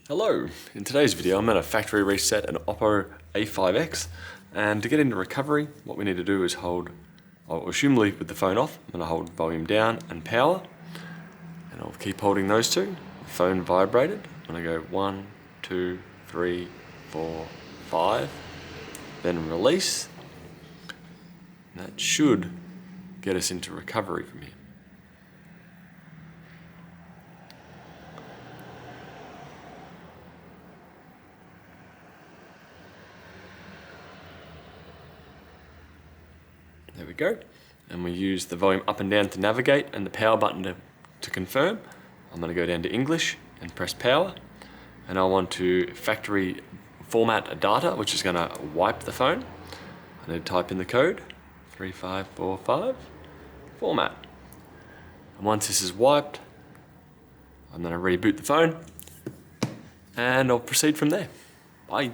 Hello, in today's video I'm going to factory reset an Oppo A5x, and to get into recovery what we need to do is hold, assumably with the phone off, I'm going to hold volume down and power, and I'll keep holding those two. The phone vibrated, I'm going to go 1, 2, 3, 4, 5, then release, and that should get us into recovery from here. There we go. And we use the volume up and down to navigate and the power button to confirm. I'm going to go down to English and press power. And I want to factory format data, which is going to wipe the phone. I need to type in the code, 3545, format. And once this is wiped, I'm going to reboot the phone and I'll proceed from there. Bye.